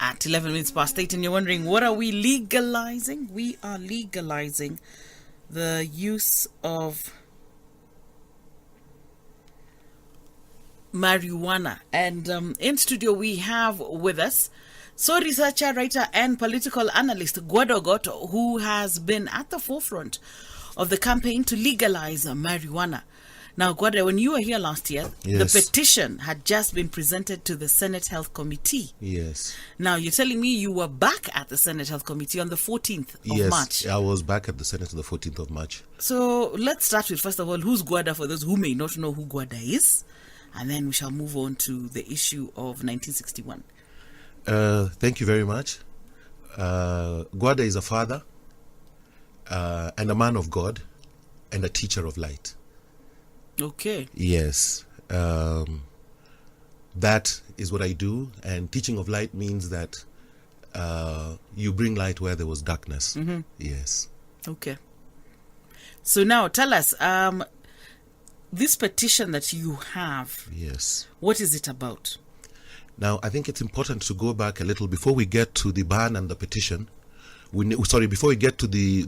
at 11 minutes past 8, and you're wondering, what are we legalizing? We are legalizing the use of marijuana. And in studio, we have with us researcher, writer, and political analyst Gwada Ogot, who has been at the forefront of the campaign to legalize marijuana. Now, Gwada, when you were here last year, the petition had just been presented to the Senate Health Committee. Yes. Now, you're telling me you were back at the Senate Health Committee on the 14th of March. Yes, I was back at the Senate on the 14th of March. So, let's start with, first of all, who's Gwada for those who may not know who Gwada is? And then we shall move on to the issue of 1961. Thank you very much. Gwada is a father and a man of God and a teacher of light. Okay. Yes. That is what I do. And teaching of light means that you bring light where there was darkness. Mm-hmm. Yes. Okay. So now tell us, this petition that you have, yes, what is it about? Now, I think it's important to go back a little before we get to the ban and the petition. Before we get to the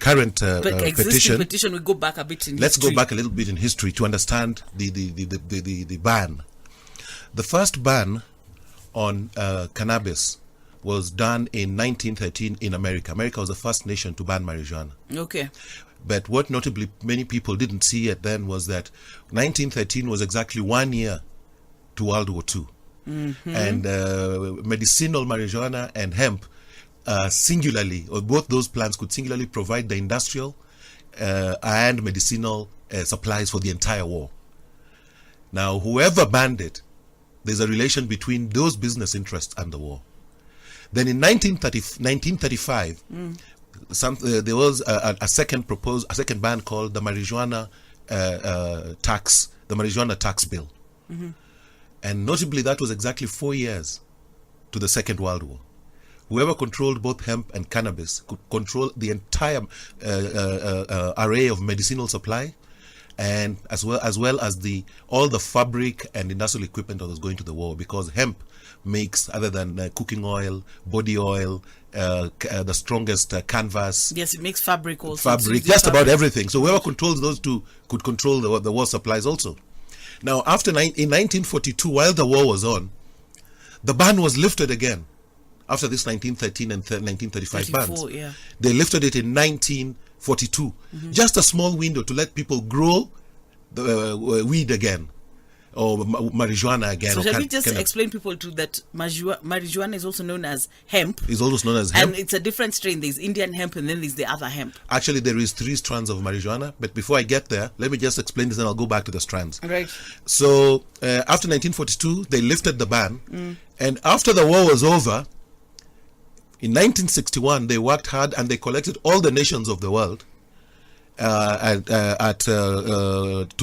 current petition, we go back a bit in let's history. Go back a little bit in history to understand the ban. The first ban on cannabis was done in 1913 in America. America was the first nation to ban marijuana. Okay. But what notably many people didn't see it then was that 1913 was exactly 1 year to World War II. Mm-hmm. And medicinal marijuana and hemp singularly, or both those plants could singularly provide the industrial and medicinal supplies for the entire war. Now, whoever banned it, there's a relation between those business interests and the war. Then in 1935, there was a second ban called the marijuana tax, the marijuana tax bill. Mm-hmm. And notably, that was exactly 4 years to the Second World War. Whoever controlled both hemp and cannabis could control the entire array of medicinal supply, and as well as all the fabric and industrial equipment that was going to the war, because hemp makes, other than cooking oil, body oil, the strongest canvas. Yes, it makes fabric also. Just about everything. So whoever controls those two could control the war supplies also. Now, in 1942, while the war was on, the ban was lifted again. After this 1913 and 1935 bans, yeah. They lifted it in 1942. Mm-hmm. Just a small window to let people grow the weed again, or marijuana again. So shall we just explain people to that marijuana is also known as hemp. It's also known as hemp. And it's a different strain. There's Indian hemp and then there's the other hemp. Actually, there is 3 strands of marijuana. But before I get there, let me just explain this and I'll go back to the strands. Right. So after 1942, they lifted the ban. And after the war was over, in 1961, they worked hard and they collected all the nations of the world to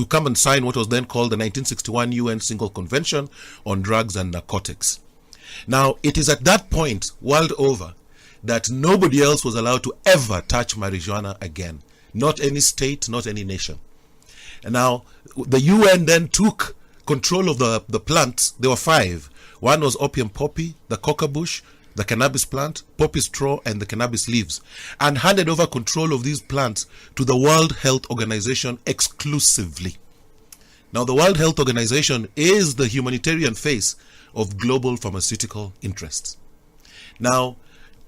come and sign what was then called the 1961 UN Single Convention on Drugs and Narcotics. Now, it is at that point, world over, that nobody else was allowed to ever touch marijuana again. Not any state, not any nation. And now, the UN then took control of the plants. There were 5. One was opium poppy, the coca bush, the cannabis plant, poppy straw, and the cannabis leaves, and handed over control of these plants to the World Health Organization exclusively. Now, the World Health Organization is the humanitarian face of global pharmaceutical interests. Now,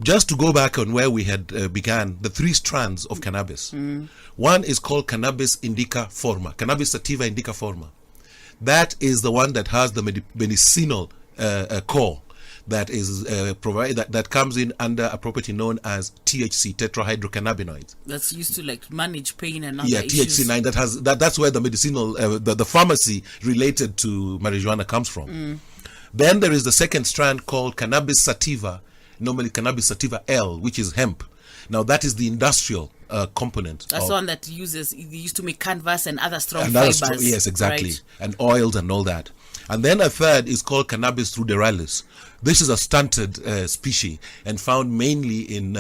just to go back on where we had began, the 3 strands of cannabis. One is called Cannabis indica forma, Cannabis sativa indica forma. That is the one that has the medicinal core. That is that comes in under a property known as THC, tetrahydrocannabinoids. That's used to like manage pain and other issues. THC9. That's where the medicinal, the pharmacy related to marijuana comes from. Then there is the second strand called Cannabis sativa, normally Cannabis sativa L, which is hemp. Now that is the industrial component. That's the one that used to make canvas and other strong fibers. Yes, exactly, right? And oils and all that. And then a third is called Cannabis ruderalis. This is a stunted species and found mainly in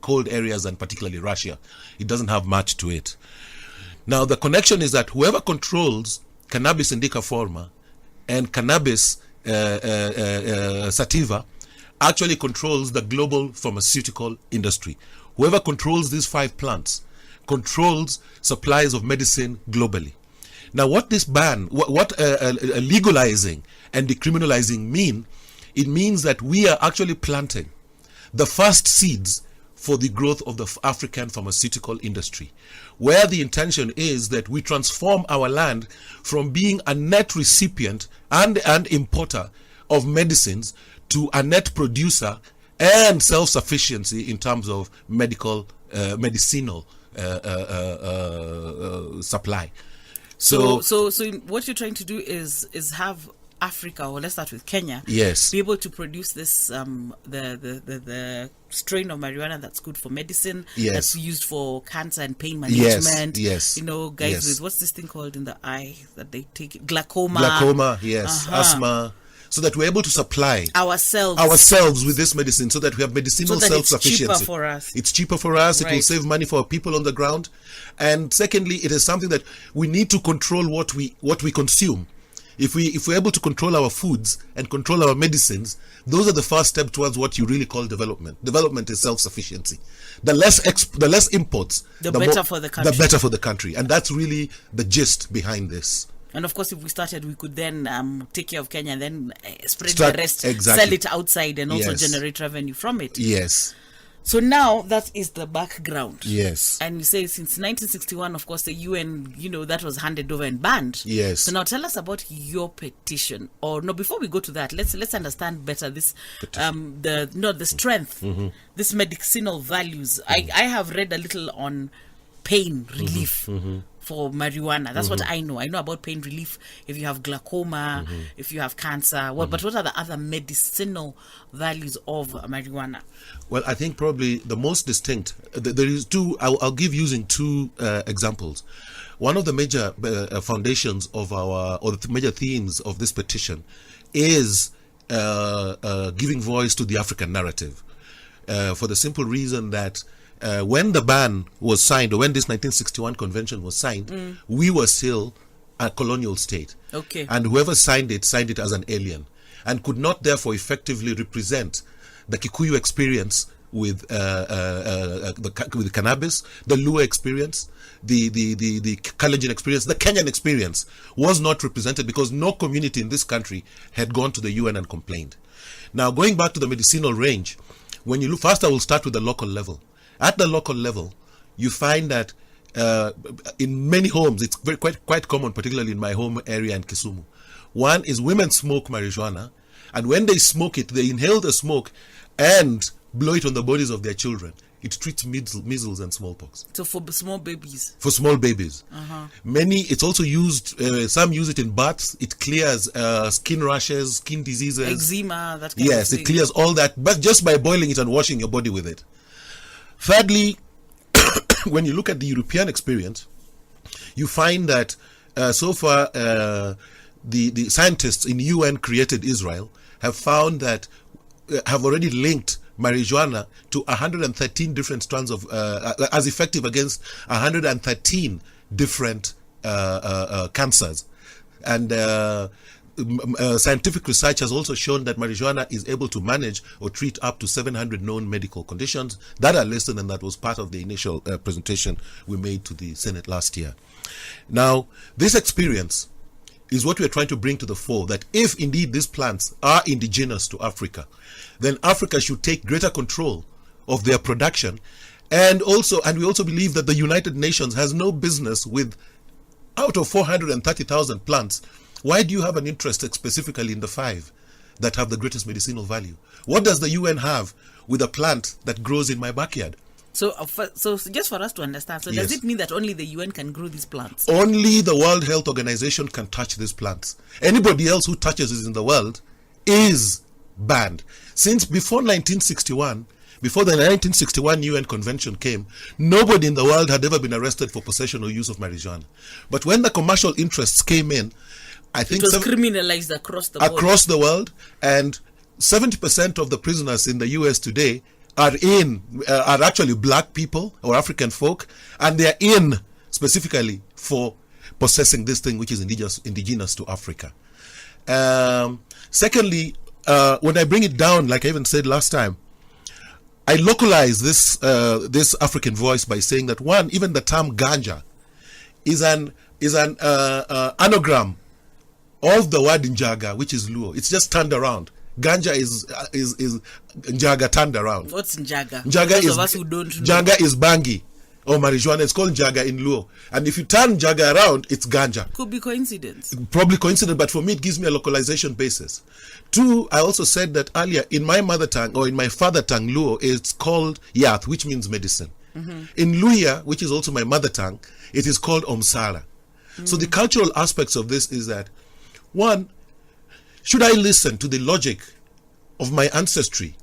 cold areas and particularly Russia. It doesn't have much to it. Now, the connection is that whoever controls Cannabis indica forma and Cannabis sativa actually controls the global pharmaceutical industry. Whoever controls these 5 plants controls supplies of medicine globally. Now, what this ban, what legalizing and decriminalizing mean, it means that we are actually planting the first seeds for the growth of the African pharmaceutical industry, where the intention is that we transform our land from being a net recipient and importer of medicines to a net producer and self-sufficiency in terms of medicinal supply. So what you're trying to do is have Africa, or let's start with Kenya, yes, be able to produce this the strain of marijuana that's good for medicine, yes, that's used for cancer and pain management. Yes, you know, guys, yes, with what's this thing called in the eye that they take, glaucoma, yes, asthma. So that we're able to supply ourselves with this medicine, so that we have medicinal so self-sufficiency. It's cheaper for us. It's cheaper for us. Right. It will save money for our people on the ground. And secondly, it is something that we need to control what we consume. If we're able to control our foods and control our medicines, those are the first step towards what you really call development. Development is self-sufficiency. The less imports, the better for the country. The better for the country, and that's really the gist behind this. And of course, if we started, we could then take care of Kenya and then spread the rest, exactly, sell it outside, and also yes, generate revenue from it. Yes. So now that is the background. Yes. And you say since 1961, of course, the UN, that was handed over and banned. Yes. So now tell us about your petition. Or no, before we go to that, let's understand better this the strength, mm-hmm, this medicinal values. Mm-hmm. I have read a little on pain relief. Mm-hmm. Mm-hmm. For marijuana, that's what I know. I know about pain relief if you have glaucoma, if you have cancer. But what are the other medicinal values of marijuana? Well, I think probably the most distinct, there is two. I'll give using two examples. One of the major foundations of or the major themes of this petition is giving voice to the African narrative, for the simple reason that when the ban was signed, or when this 1961 convention was signed, we were still a colonial state. Okay. And whoever signed it as an alien, and could not therefore effectively represent the Kikuyu experience with cannabis, the Luo experience, the Kalenjin experience, the Kenyan experience was not represented, because no community in this country had gone to the UN and complained. Now, going back to the medicinal range, when you look, first I will start with the local level. At the local level, you find that in many homes, it's quite common, particularly in my home area in Kisumu. One is women smoke marijuana, and when they smoke it, they inhale the smoke and blow it on the bodies of their children. It treats measles and smallpox. So for small babies? For small babies. It's also used, some use it in baths. It clears skin rashes, skin diseases. Eczema, that kind of thing. Yes, it clears all that, but just by boiling it and washing your body with it. Thirdly, when you look at the European experience, you find that so far the scientists in UN created Israel have found that have already linked marijuana to 113 different strands of as effective against 113 different cancers. And scientific research has also shown that marijuana is able to manage or treat up to 700 known medical conditions that are listed, and that was part of the initial presentation we made to the Senate last year. Now, this experience is what we're trying to bring to the fore, that if indeed these plants are indigenous to Africa, then Africa should take greater control of their production. And we also believe that the United Nations has no business with, out of 430,000 plants, why do you have an interest specifically in the 5 that have the greatest medicinal value? What does the UN have with a plant that grows in my backyard? So just for us to understand, so Yes. does it mean that only the UN can grow these plants? Only the World Health Organization can touch these plants. Anybody else who touches it in the world is banned. Since before 1961, before the 1961 UN convention came, nobody in the world had ever been arrested for possession or use of marijuana. But when the commercial interests came in, I think it was criminalized across the world. Across the world, and 70% of the prisoners in the US today are actually black people or African folk, and they are in specifically for possessing this thing which is indigenous to Africa. Secondly, when I bring it down, like I even said last time, I localize this African voice by saying that, one, even the term ganja is an anagram of the word Njaga, which is Luo. It's just turned around. Ganja is Njaga turned around. What's Njaga? Njaga Those of us who don't know. Njaga is bangi or marijuana. It's called Njaga in Luo. And if you turn Njaga around, it's ganja. Could be coincidence. Probably coincidence, but for me, it gives me a localization basis. Two, I also said that earlier, in my mother tongue or in my father tongue, Luo, it's called Yath, which means medicine. In Luya, which is also my mother tongue, it is called Omsala. So the cultural aspects of this is that, one, should I listen to the logic of my ancestry,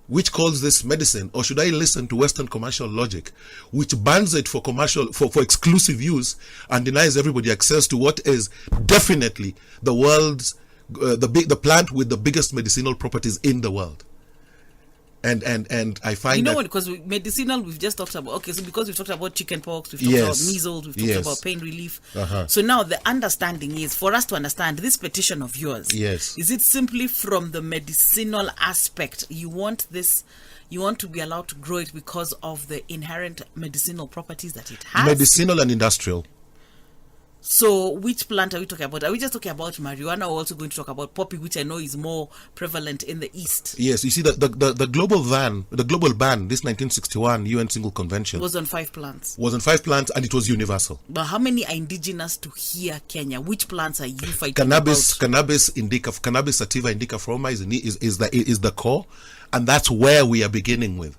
which calls this medicine, or should I listen to Western commercial logic, which bans it for commercial, for exclusive use and denies everybody access to what is definitely the world's the plant with the biggest medicinal properties in the world? And I find, you know what, because medicinal, we've just talked about, okay, so because we've talked about chickenpox, we've talked about measles, we've talked about pain relief. So now the understanding is, for us to understand this petition of yours, is it simply from the medicinal aspect? You want to be allowed to grow it because of the inherent medicinal properties that it has? Medicinal and industrial. So which plant are we talking about? Are we just talking about marijuana, or also going to talk about poppy, which I know is more prevalent in the East? Yes, you see, the global ban, this 1961 UN Single Convention, was on 5 plants. And it was universal. But how many are indigenous to here, Kenya? Which plants are you fighting Cannabis, about? Cannabis sativa indica forma is the core, and that's where we are beginning with.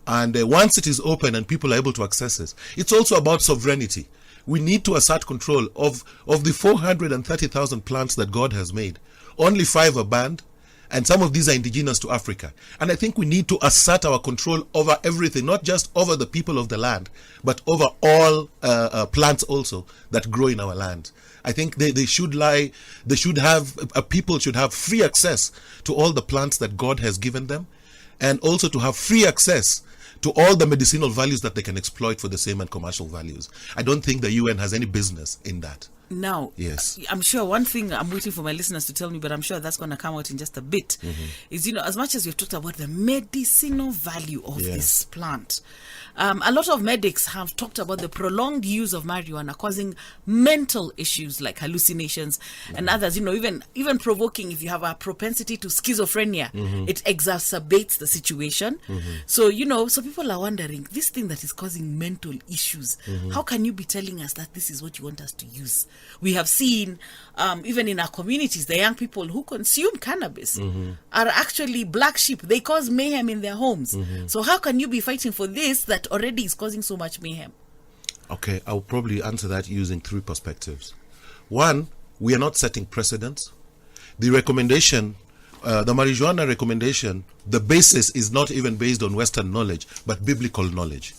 And once it is open and people are able to access it, it's also about sovereignty. We need to assert control of the 430,000 plants that God has made. Only 5 are banned, and some of these are indigenous to Africa. And I think we need to assert our control over everything, not just over the people of the land, but over all plants also that grow in our land. I think people should have free access to all the plants that God has given them, and also to have free access to all the medicinal values that they can exploit for the same and commercial values. I don't think the UN has any business in that. Now, yes, I'm sure one thing I'm waiting for my listeners to tell me, but I'm sure that's going to come out in just a bit, is, as much as we've talked about the medicinal value of this plant, a lot of medics have talked about the prolonged use of marijuana causing mental issues like hallucinations and others, even provoking, if you have a propensity to schizophrenia, it exacerbates the situation. So, so people are wondering, this thing that is causing mental issues, how can you be telling us that this is what you want us to use? We have seen, even in our communities, the young people who consume cannabis are actually black sheep. They cause mayhem in their homes. So how can you be fighting for this that already is causing so much mayhem? Okay, I'll probably answer that using 3 perspectives. One, we are not setting precedents. The recommendation, the marijuana recommendation, the basis is not even based on Western knowledge, but biblical knowledge.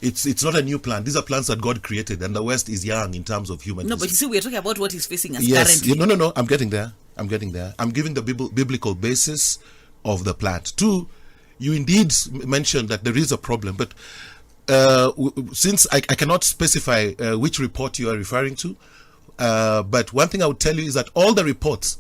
It's not a new plant. These are plants that God created, and the West is young in terms of human history. But you see, we're talking about what is facing us currently. No. I'm getting there. I'm giving the biblical basis of the plant. 2, you indeed mentioned that there is a problem, but since I cannot specify which report you are referring to, but one thing I would tell you is that all the reports,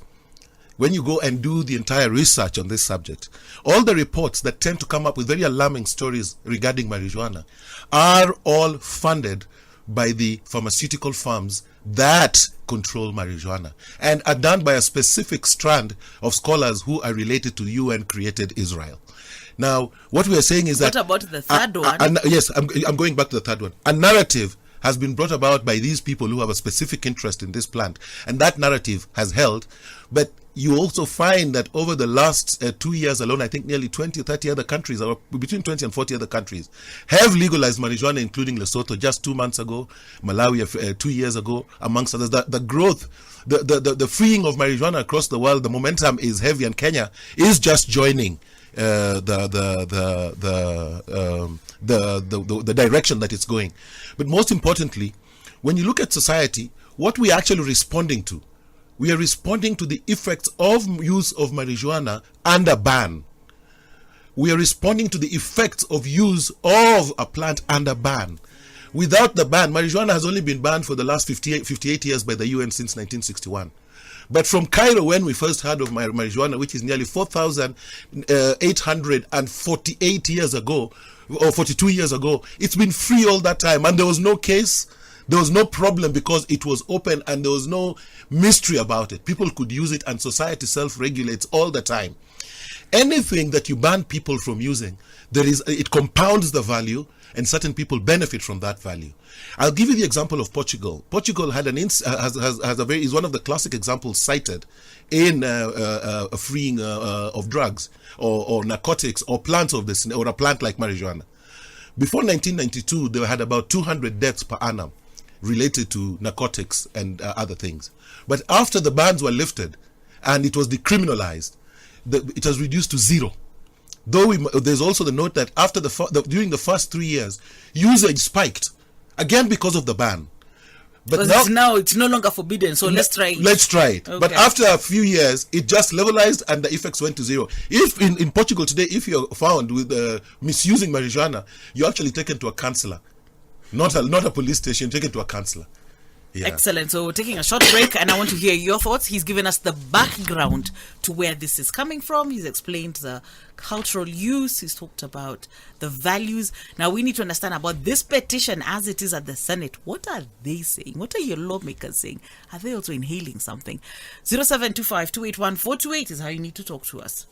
when you go and do the entire research on this subject, all the reports that tend to come up with very alarming stories regarding marijuana are all funded by the pharmaceutical firms that control marijuana, and are done by a specific strand of scholars who are related to UN created Israel. Now, what we are saying is that... What about the third one? Yes, I'm going back to the third one. A narrative has been brought about by these people who have a specific interest in this plant, and that narrative has held. But you also find that over the last 2 years alone, I think nearly 20 or 30 other countries, or between 20 and 40 other countries, have legalized marijuana, including Lesotho just 2 months ago, Malawi 2 years ago, amongst others. The growth, the freeing of marijuana across the world, the momentum is heavy, and Kenya is just joining the direction that it's going. But most importantly, when you look at society, what we are actually responding to, we are responding to the effects of use of marijuana under ban. We are responding to the effects of use of a plant under ban. Without the ban, marijuana has only been banned for the last 58 years by the UN since 1961. But from Cairo, when we first heard of marijuana, which is nearly 4,848 years ago, or 42 years ago, it's been free all that time. And there was no case, there was no problem because it was open and there was no mystery about it. People could use it and society self-regulates all the time. Anything that you ban people from using, it compounds the value and certain people benefit from that value. I'll give you the example of Portugal. Portugal had is one of the classic examples cited in freeing of drugs or narcotics or plants of this, or a plant like marijuana. Before 1992, they had about 200 deaths per annum related to narcotics and other things. But after the bans were lifted and it was decriminalized, it was reduced to zero. Though there's also the note that after during the first 3 years, usage spiked again because of the ban. But now it's no longer forbidden, so let's try it. Let's try it. Okay. But after a few years, it just levelized and the effects went to zero. If in Portugal today, if you're found with misusing marijuana, you're actually taken to a counselor, not a police station. Taken to a counselor. Yeah. Excellent. So we're taking a short break and I want to hear your thoughts. He's given us the background to where this is coming from. He's explained the cultural use. He's talked about the values. Now we need to understand about this petition as it is at the Senate. What are they saying? What are your lawmakers saying? Are they also inhaling something? 0725-281-428 is how you need to talk to us.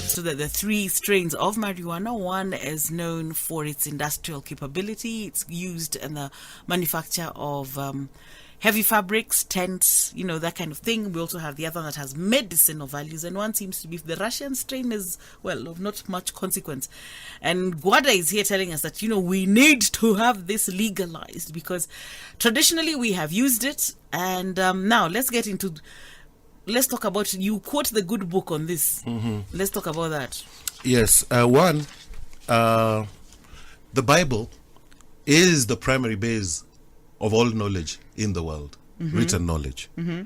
So the three strains of marijuana, one is known for its industrial capability. It's used in the manufacture of heavy fabrics, tents, that kind of thing. We also have the other one that has medicinal values, and one seems to be the Russian strain is, of not much consequence. And Gwada is here telling us that, we need to have this legalized because traditionally we have used it. And now let's talk about, you quote the good book on this. Mm-hmm. Let's talk about that. Yes. The Bible is the primary base of all knowledge in the world, mm-hmm. written knowledge. Mm-hmm.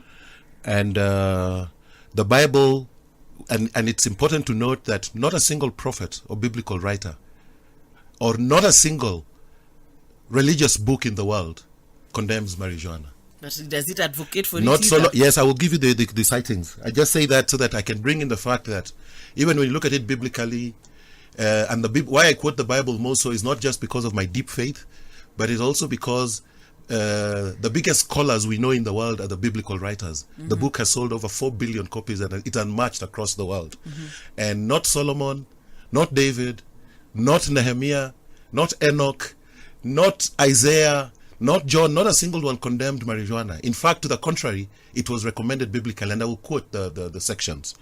And the Bible, and it's important to note that not a single prophet or biblical writer or not a single religious book in the world condemns marijuana. But does it advocate for not it? So yes, I will give you the sightings. I just say that so that I can bring in the fact that even when you look at it biblically, and why I quote the Bible more so is not just because of my deep faith, but it's also because the biggest scholars we know in the world are the biblical writers. Mm-hmm. The book has sold over 4 billion copies and it's unmatched across the world. Mm-hmm. And not Solomon, not David, not Nehemiah, not Enoch, not Isaiah, not John, not a single one condemned marijuana. In fact, to the contrary, it was recommended biblically, and I will quote the sections.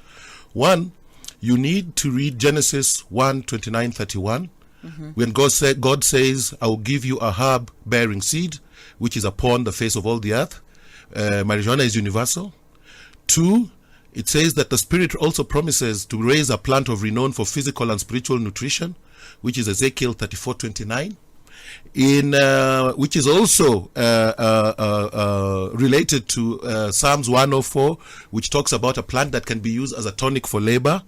1, you need to read Genesis 1:29-31, mm-hmm. when God says, I will give you a herb bearing seed, which is upon the face of all the earth. Marijuana is universal. 2, it says that the Spirit also promises to raise a plant of renown for physical and spiritual nutrition, which is Ezekiel 34:29. Which is also related to Psalms 104, which talks about a plant that can be used as a tonic for labor.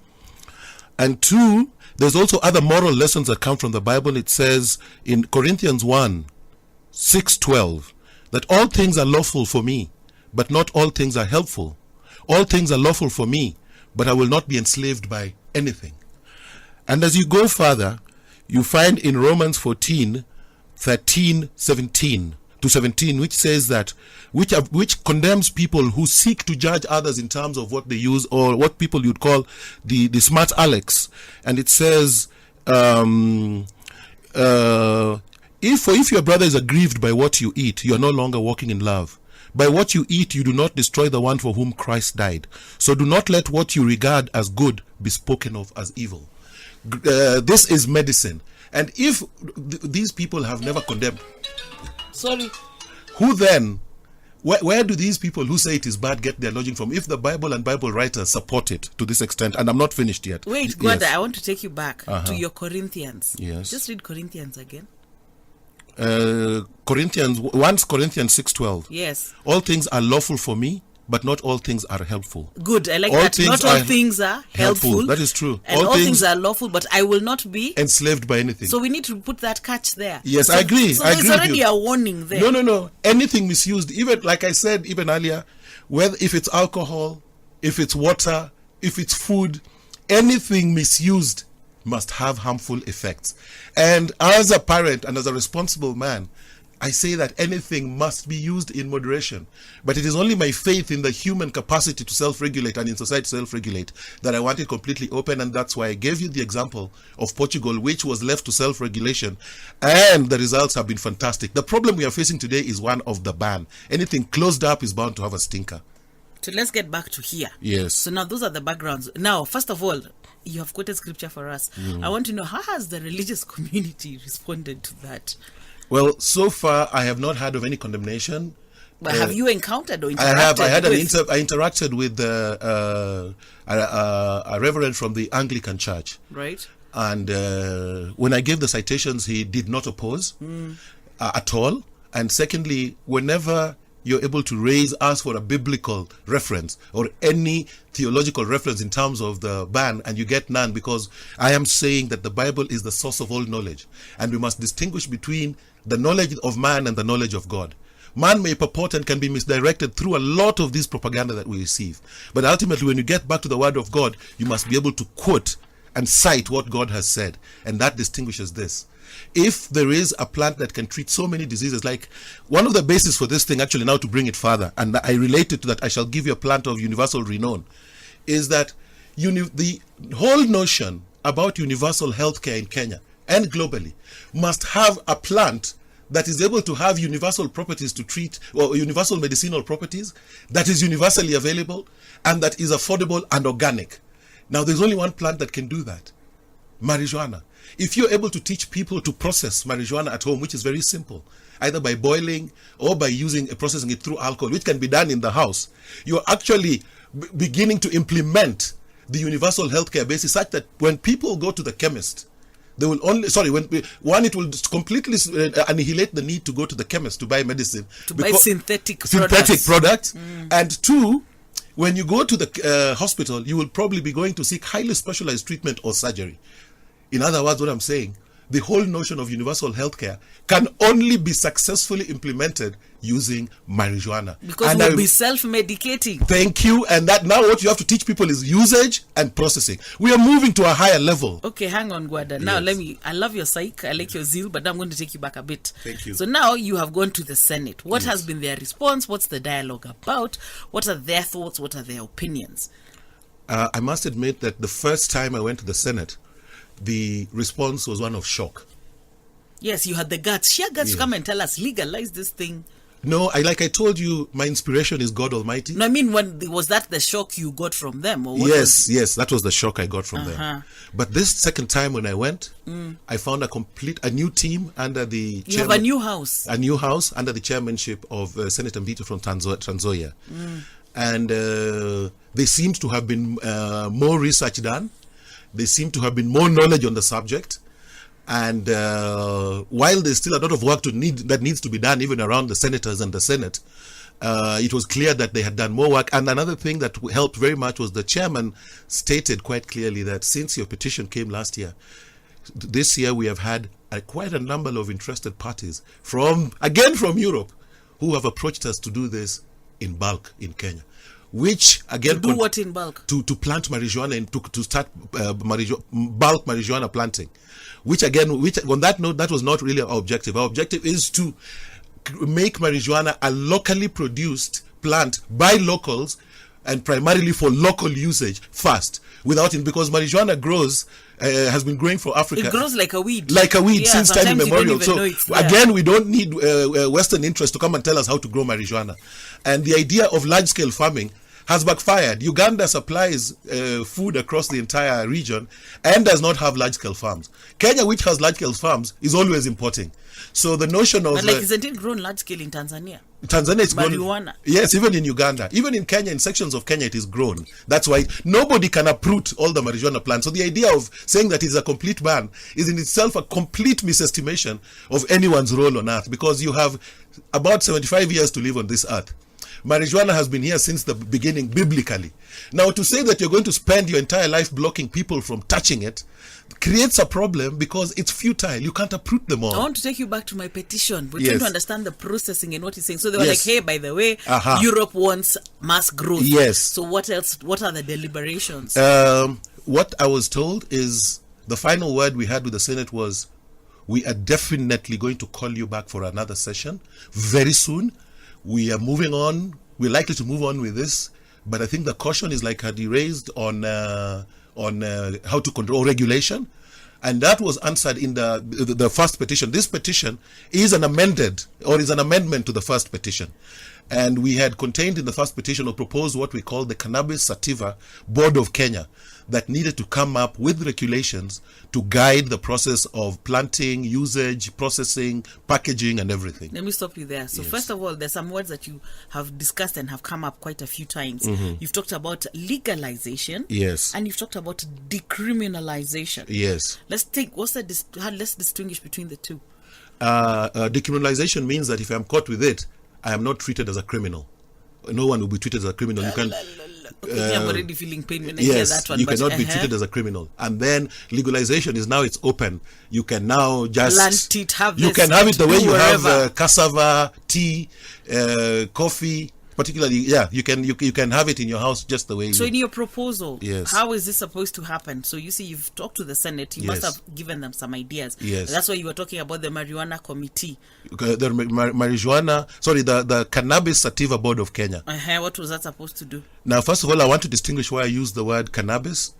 And 2, there's also other moral lessons that come from the Bible. It says in Corinthians 1:6-12 that all things are lawful for me, but not all things are helpful. All things are lawful for me, but I will not be enslaved by anything. And as you go further, you find in Romans 14:13-17, which says that which condemns people who seek to judge others in terms of what they use, or what people you'd call the smart Alex. And it says, if your brother is aggrieved by what you eat, you are no longer walking in love. By what you eat, you do not destroy the one for whom Christ died. So do not let what you regard as good be spoken of as evil. This is medicine. And if these people have never condemned, who then, where do these people who say it is bad get their logic from? If the Bible and Bible writers support it to this extent, and I'm not finished yet. Wait, Gwada, yes. I want to take you back to your Corinthians. Yes. Just read Corinthians again. Corinthians 6:12. Yes. All things are lawful for me, but not all things are helpful. Good, I like All that. things Not all are things are helpful. That is true. And all things are lawful, but I will not be enslaved by anything. So we need to put that catch there. Yes, I agree. So I there's agree with already you. a warning there. No. Anything misused, even like I said even earlier, whether if it's alcohol, if it's water, if it's food, anything misused must have harmful effects. And as a parent and as a responsible man, I say that anything must be used in moderation. But it is only my faith in the human capacity to self-regulate and in society to self-regulate that I want it completely open, and that's why I gave you the example of Portugal, which was left to self-regulation, and the results have been fantastic. The problem we are facing today is one of the ban. Anything closed up is bound to have a stinker. So let's get back to here. Yes. So now those are the backgrounds. Now, first of all, you have quoted scripture for us. I want to know, how has the religious community responded to that? Well, so far I have not heard of any condemnation. But have you encountered or interacted I have. I interacted with a reverend from the Anglican Church. Right. And when I gave the citations, he did not oppose at all. And secondly, whenever you're able to ask for a biblical reference or any theological reference in terms of the ban, and you get none, because I am saying that the Bible is the source of all knowledge, and we must distinguish between the knowledge of man and the knowledge of God. Man may purport and can be misdirected through a lot of this propaganda that we receive. But ultimately, when you get back to the Word of God, you must be able to quote and cite what God has said. And that distinguishes this. If there is a plant that can treat so many diseases, like one of the bases for this thing, actually now to bring it further, and I relate it to that, I shall give you a plant of universal renown, is that the whole notion about universal healthcare in Kenya and globally must have a plant that is able to have universal properties to treat, or universal medicinal properties, that is universally available and that is affordable and organic. Now, there's only one plant that can do that: marijuana. If you're able to teach people to process marijuana at home, which is very simple, either by boiling or by processing it through alcohol, which can be done in the house, you're actually beginning to implement the universal healthcare basis such that when people go to the chemist, they will only, it will completely annihilate the need to go to the chemist to buy medicine. To buy synthetic products. And two, when you go to the hospital, you will probably be going to seek highly specialized treatment or surgery. In other words, what I'm saying, the whole notion of universal healthcare can only be successfully implemented using marijuana. Because we'll be self-medicating. Thank you. And that now what you have to teach people is usage and processing. We are moving to a higher level. Okay, hang on, Gwada. Now, I love your psych, I like your zeal, but I'm going to take you back a bit. Thank you. So now you have gone to the Senate. What has been their response? What's the dialogue about? What are their thoughts? What are their opinions? I must admit that the first time I went to the Senate, the response was one of shock. Yes, you had the sheer guts to come and tell us, legalize this thing. No, like I told you, my inspiration is God Almighty. No, I mean, was that the shock you got from them? Or yes, that was the shock I got from them. But this second time when I went, I found a new team under the You have a new house. A new house under the chairmanship of Senator Mbito from Tanzania. And there seems to have been more research done. There seemed to have been more knowledge on the subject. And while there's still a lot of work that needs to be done even around the senators and the Senate, it was clear that they had done more work. And another thing that helped very much was the chairman stated quite clearly that since your petition came last year, this year we have had quite a number of interested parties from Europe who have approached us to do this in bulk in Kenya. Which again, to do what in bulk? To plant marijuana and to start bulk marijuana planting. Which on that note, that was not really our objective. Our objective is to make marijuana a locally produced plant by locals and primarily for local usage first, because marijuana has been growing for Africa. It grows like a weed. Since time immemorial. So again, we don't need Western interest to come and tell us how to grow marijuana. And the idea of large-scale farming has backfired. Uganda supplies food across the entire region and does not have large-scale farms. Kenya, which has large-scale farms, is always importing. So the notion of... But isn't it grown large-scale in Tanzania? Tanzania is grown. Marijuana. Yes, even in Uganda. Even in Kenya, in sections of Kenya, it is grown. That's why nobody can uproot all the marijuana plants. So the idea of saying that it's a complete ban is in itself a complete misestimation of anyone's role on earth, because you have about 75 years to live on this earth. marijuana has been here since the beginning, biblically. Now, to say that you're going to spend your entire life blocking people from touching it creates a problem because it's futile. You can't uproot them all. I want to take you back to my petition. We're Yes. trying to understand the processing and what he's saying. So they were Yes. like, hey, by the way, Europe wants mass growth. Yes. So what else? What are the deliberations? What I was told is the final word we had with the Senate was, we are definitely going to call you back for another session very soon. We are moving on. We're likely to move on with this. But I think the caution is like had raised on how to control regulation. And that was answered in the first petition. This petition is an amendment to the first petition. And we had contained in the first petition or proposed what we call the Cannabis Sativa Board of Kenya that needed to come up with regulations to guide the process of planting, usage, processing, packaging, and everything. Let me stop you there. So first of all, there's some words that you have discussed and have come up quite a few times. You've talked about legalization. Yes. And you've talked about decriminalization. Yes. Let's distinguish between the two. Decriminalization means that if I'm caught with it, I am not treated as a criminal. No one will be treated as a criminal. You can. Okay, I'm already feeling pain when I hear Yes, that one. you but, cannot be treated as a criminal. And then legalization is now it's open. You can now just plant it, have you this, can have it the way you wherever. have cassava, tea, coffee. Particularly, you can have it in your house just the way. So in your proposal, Yes. how is this supposed to happen? So you see, you've talked to the Senate. You must Yes. have given them some ideas. Yes. That's why you were talking about the marijuana committee. The the Cannabis Sativa Board of Kenya. What was that supposed to do? Now, first of all, I want to distinguish why I use the word Cannabis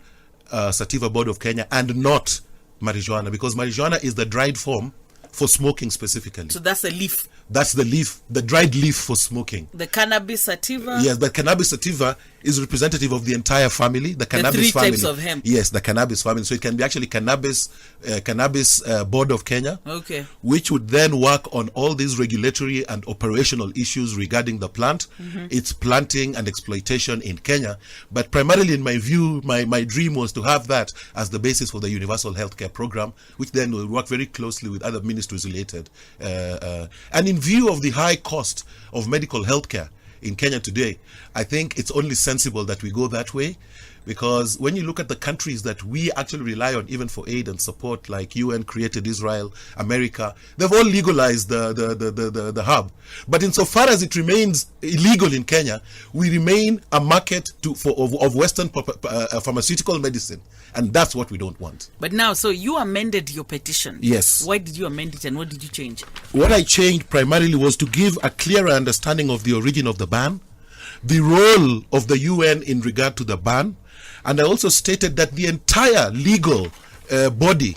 Sativa Board of Kenya and not marijuana, because marijuana is the dried form for smoking specifically. So that's a leaf. That's the leaf, the dried leaf for smoking. The cannabis sativa. Yes, but cannabis sativa is representative of the entire family, the cannabis three family. types of hemp. Yes, the cannabis family. So it can be actually cannabis board of Kenya, Okay. which would then work on all these regulatory and operational issues regarding the plant, its planting and exploitation in Kenya. But primarily, in my view, my dream was to have that as the basis for the universal healthcare program, which then will work very closely with other ministries related. And in view of the high cost of medical healthcare in Kenya today, I think it's only sensible that we go that way, because when you look at the countries that we actually rely on even for aid and support, like UN created Israel, America, they've all legalized the hub. But insofar as it remains illegal in Kenya, we remain a market of Western pharmaceutical medicine, and that's what we don't want. But now, so you amended your petition. Yes. Why did you amend it and what did you change? What I changed primarily was to give a clearer understanding of the origin of the ban, the role of the UN in regard to the ban, and I also stated that the entire legal body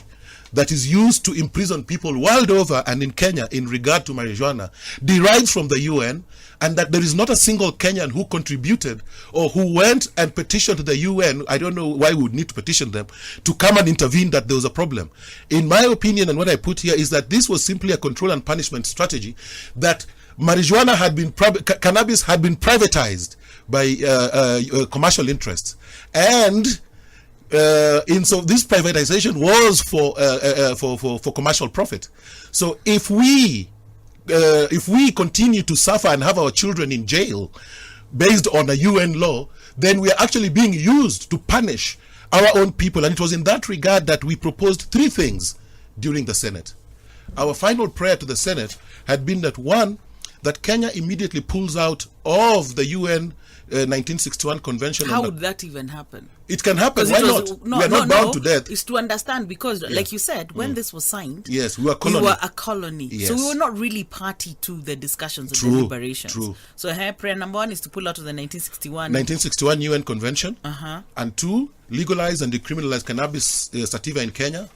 that is used to imprison people world over and in Kenya in regard to marijuana derives from the UN, and that there is not a single Kenyan who contributed or who went and petitioned the UN. I don't know why we would need to petition them to come and intervene that there was a problem. In my opinion, and what I put here is that this was simply a control and punishment strategy, that marijuana had been cannabis had been privatized by commercial interests, and so this privatization was for commercial profit. So if we continue to suffer and have our children in jail based on a UN law, then we are actually being used to punish our own people. And it was in that regard that we proposed three things during the Senate. Our final prayer to the Senate had been that, one, that Kenya immediately pulls out of the UN 1961 Convention. How would that even happen? It can happen. Why not? We are not bound to death. It's to understand, because, like you said, when this was signed, yes, we were a colony. Yes. Yes. So we were not really party to the discussions and deliberations. True. So prayer number one is to pull out of the 1961 UN Convention, and two, legalize and decriminalize cannabis sativa in Kenya,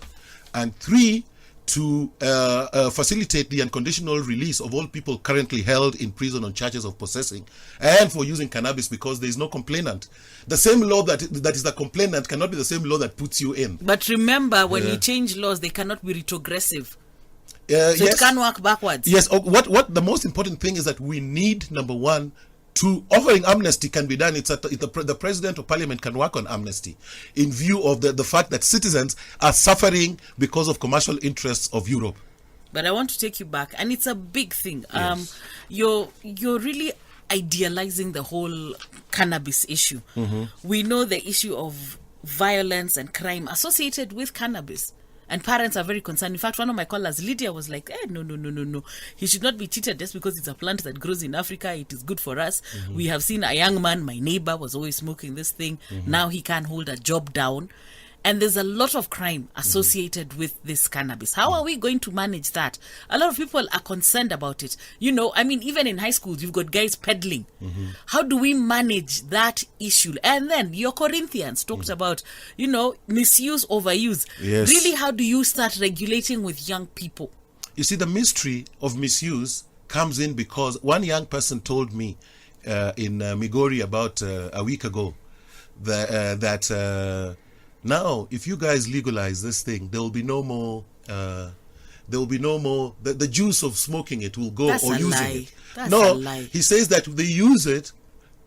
and three, to facilitate the unconditional release of all people currently held in prison on charges of possessing and for using cannabis, because there is no complainant. The same law that is the complainant cannot be the same law that puts you in. But remember, when you change laws, they cannot be retrogressive. So yes, it can work backwards. Yes. What the most important thing is that we need, number one, to offering amnesty can be done. The president or parliament can work on amnesty in view of the fact that citizens are suffering because of commercial interests of Europe. But I want to take you back, and it's a big thing. Yes. You're really idealizing the whole cannabis issue. We know the issue of violence and crime associated with cannabis. And parents are very concerned. In fact, one of my callers, Lydia, was like, no. He should not be cheated just because it's a plant that grows in Africa. It is good for us. We have seen a young man, my neighbor, was always smoking this thing. Now he can't hold a job down. And there's a lot of crime associated with this cannabis. How are we going to manage that? A lot of people are concerned about it. You know, I mean, even in high schools, you've got guys peddling. How do we manage that issue? And then your Corinthians talked about, you know, misuse, overuse. Yes. Really, how do you start regulating with young people? You see, the mystery of misuse comes in because one young person told me in Migori about a week ago that now, if you guys legalize this thing, there will be no more. The juice of smoking it will go. That's or a using lie. it. That's No, a lie. he says that they use it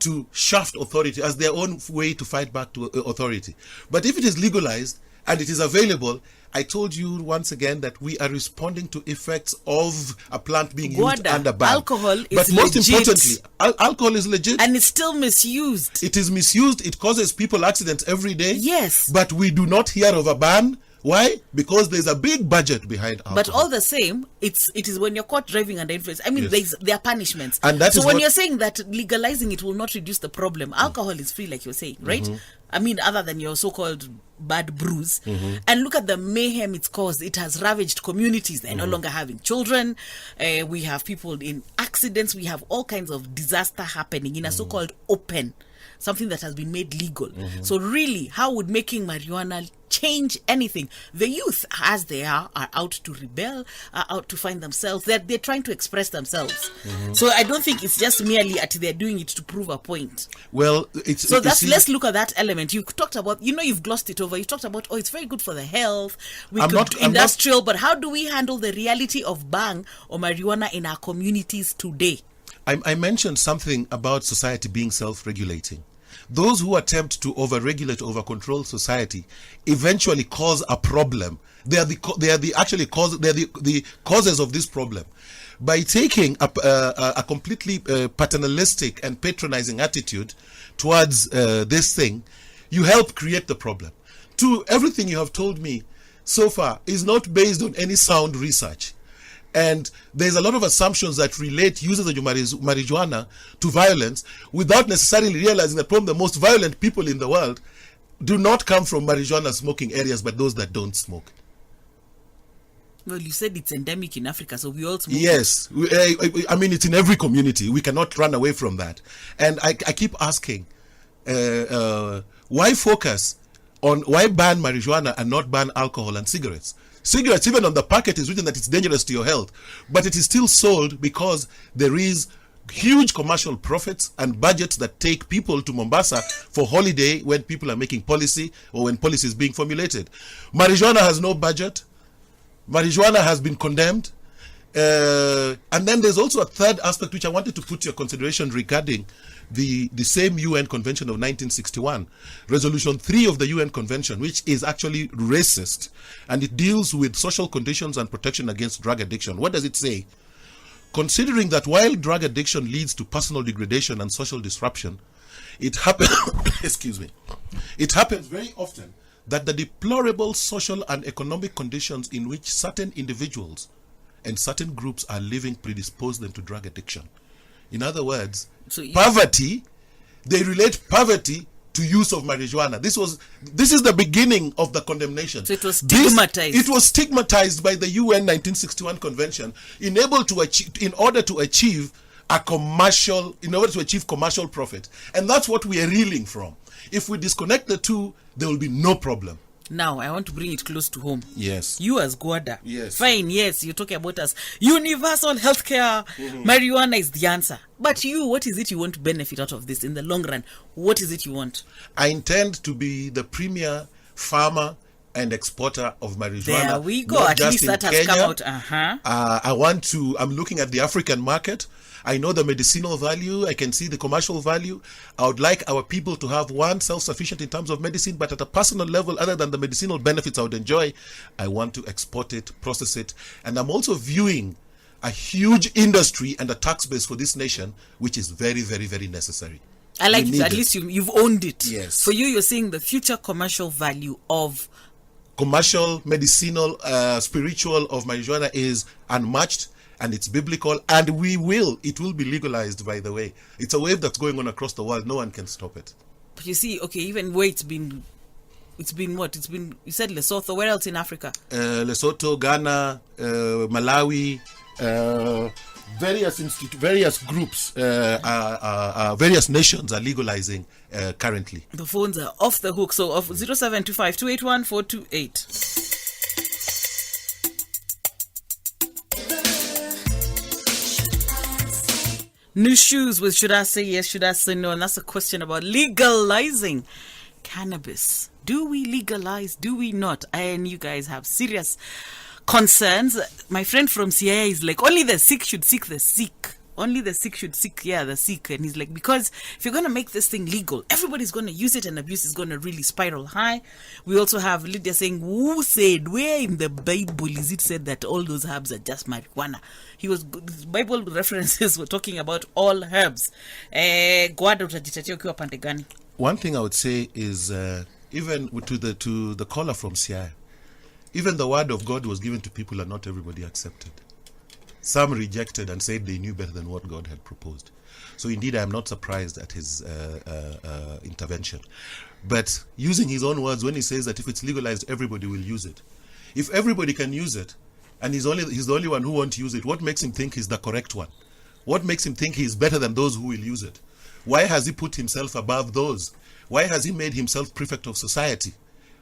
to shaft authority as their own way to fight back to authority. But if it is legalized and it is available, I told you once again that we are responding to effects of a plant being used Gwada, under ban. alcohol is but most legit. importantly, alcohol is legit. And it's still misused. It is misused. It causes people accidents every day. Yes. But we do not hear of a ban. Why? Because there's a big budget behind alcohol. But all the same, it is when you're caught driving under influence. I mean, Yes. there are punishments. And that so is when what- you're saying that legalizing it will not reduce the problem, alcohol is free, like you're saying, right? I mean, other than your so-called bad brews. And look at the mayhem it's caused. It has ravaged communities. They're no longer having children. We have people in accidents. We have all kinds of disaster happening in a so-called open, something that has been made legal. So really, how would making marijuana change anything? The youth, as they are out to rebel, are out to find themselves. They're trying to express themselves. So I don't think it's just merely that they're doing it to prove a point. Well, it's So you see- let's look at that element. You talked about, you've glossed it over. You talked about, it's very good for the health. I'm not- Industrial, but how do we handle the reality of bang or marijuana in our communities today? I mentioned something about society being self-regulating. Those who attempt to over-regulate, over-control society eventually cause a problem. They are the causes of this problem. By taking a completely paternalistic and patronizing attitude towards this thing, you help create the problem. Everything you have told me so far is not based on any sound research. And there's a lot of assumptions that relate users of marijuana to violence without necessarily realizing that probably the most violent people in the world do not come from marijuana smoking areas, but those that don't smoke. Well, you said it's endemic in Africa, so we all smoke. Yes. I mean, it's in every community. We cannot run away from that. And I keep asking, why focus on, why ban marijuana and not ban alcohol and cigarettes? Cigarettes, even on the packet, is written that it's dangerous to your health, but it is still sold because there is huge commercial profits and budgets that take people to Mombasa for holiday when people are making policy or when policy is being formulated. Marijuana has no budget. Marijuana has been condemned. And then there's also a third aspect which I wanted to put to your consideration regarding the same UN Convention of 1961, Resolution 3 of the UN Convention, which is actually racist, and it deals with social conditions and protection against drug addiction. What does it say? Considering that while drug addiction leads to personal degradation and social disruption, it happens it happens very often that the deplorable social and economic conditions in which certain individuals and certain groups are living predispose them to drug addiction. In other words, poverty, they relate poverty to use of marijuana. This is the beginning of the condemnation. So it was stigmatized. It was stigmatized by the UN 1961 Convention in order to achieve commercial profit. And that's what we are reeling from. If we disconnect the two, there will be no problem. Now, I want to bring it close to home. Yes. You as Gwada. Yes. Fine, yes, you're talking about us. Universal healthcare. Marijuana is the answer. But you, what is it you want to benefit out of this in the long run? What is it you want? I intend to be the premier farmer and exporter of marijuana. There we go. Not At just least in that has Kenya. come out. I'm looking at the African market. I know the medicinal value. I can see the commercial value. I would like our people to have self-sufficient in terms of medicine, but at a personal level, other than the medicinal benefits I would enjoy, I want to export it, process it. And I'm also viewing a huge industry and a tax base for this nation, which is very, very, very necessary. I like it. At least you've owned it. Yes. For you, you're seeing the future commercial value of commercial, medicinal, spiritual of marijuana is unmatched, and it's biblical, and it will be legalized, by the way. It's a wave that's going on across the world. No one can stop it. But you see, okay, even where it's been what? You said Lesotho. Where else in Africa? Lesotho, Ghana, Malawi, various groups, various nations are legalizing currently. The phones are off the hook. So, of 0725 281 428. New shoes with should I say yes, should I say no? And that's a question about legalizing cannabis. Do we legalize? Do we not? And you guys have serious concerns. My friend from CIA is like, only the sick should seek the sick. Only the sick should seek, the sick. And he's like, because if you're going to make this thing legal, everybody's going to use it and abuse is going to really spiral high. We also have Lydia saying, who said, where in the Bible is it said that all those herbs are just marijuana? Bible references were talking about all herbs. Gwada, utajitetea ukiwa pande gani? One thing I would say is, even to the caller from CIA, even the word of God was given to people and not everybody accepted. Some rejected and said they knew better than what God had proposed. So indeed, I am not surprised at his intervention. But using his own words, when he says that if it's legalized, everybody will use it. If everybody can use it, and he's the only one who won't use it, what makes him think he's the correct one? What makes him think he's better than those who will use it? Why has he put himself above those? Why has he made himself prefect of society?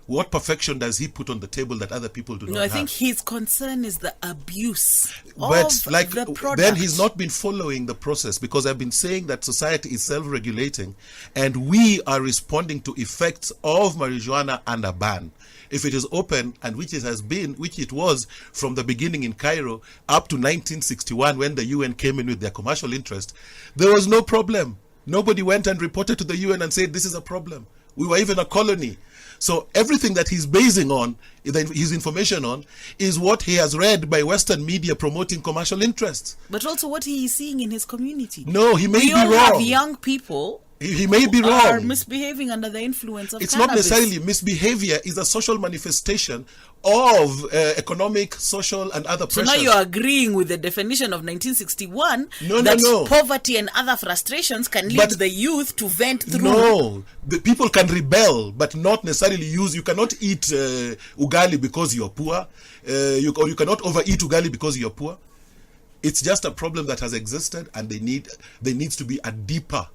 What perfection does he put on the table that other people do not have? I think his concern is the abuse but of the product. Then he's not been following the process, because I've been saying that society is self-regulating and we are responding to effects of marijuana under ban. If it is open, and which it was from the beginning in Cairo up to 1961 when the UN came in with their commercial interest, there was no problem. Nobody went and reported to the UN and said this is a problem. We were even a colony. So everything that he's basing on, his information on, is what he has read by Western media promoting commercial interests. But also what he is seeing in his community. No, he may be wrong. We all have young people he may be wrong. Are misbehaving under the influence of It's cannabis. not necessarily misbehavior. Is a social manifestation of economic, social, and other pressures. So now you're agreeing with the definition of 1961 No. poverty and other frustrations can lead the youth to vent through. No, the people can rebel, but not necessarily use. You cannot eat ugali because you're poor, or you cannot overeat ugali because you're poor. It's just a problem that has existed, and there needs to be a deeper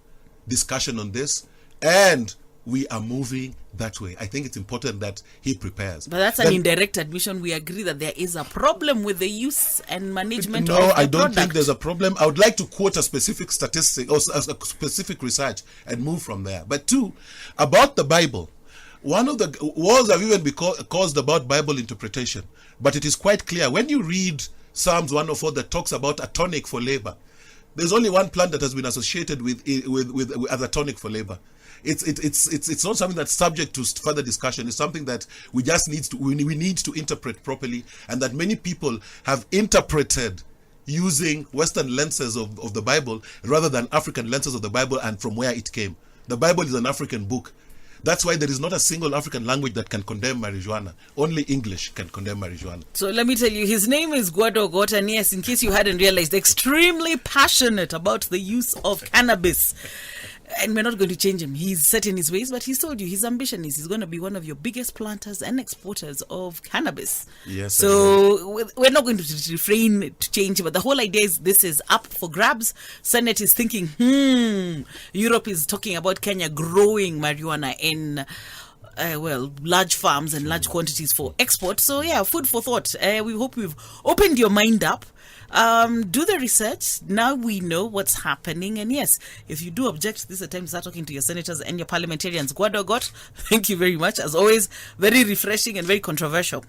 discussion on this, and we are moving that way. I think it's important that he prepares. But that's an indirect admission. We agree that there is a problem with the use and management of the No, I don't product. think there's a problem. I would like to quote a specific statistic or a specific research and move from there. But two, about the Bible, one of the wars have even been caused about Bible interpretation. But it is quite clear when you read Psalms 104 that talks about a tonic for labor. There's only one plant that has been associated with as a tonic for labor. It's not something that's subject to further discussion. It's something that we need to interpret properly, and that many people have interpreted using Western lenses of the Bible rather than African lenses of the Bible and from where it came. The Bible is an African book. That's why there is not a single African language that can condemn marijuana. Only English can condemn marijuana. So let me tell you, his name is Gwada Ogot, and yes, in case you hadn't realized, extremely passionate about the use of cannabis. And we're not going to change him. He's set in his ways, but he's told you his ambition is he's going to be one of your biggest planters and exporters of cannabis. Yes. So we're not going to refrain to change, but the whole idea is this is up for grabs. Senate is thinking, Europe is talking about Kenya growing marijuana in large farms and large quantities for export. So yeah, food for thought. We hope we've opened your mind up. Do the research. Now we know what's happening. And yes, if you do object, this is the time to start talking to your senators and your parliamentarians. Gwada Ogot, thank you very much. As always, very refreshing and very controversial.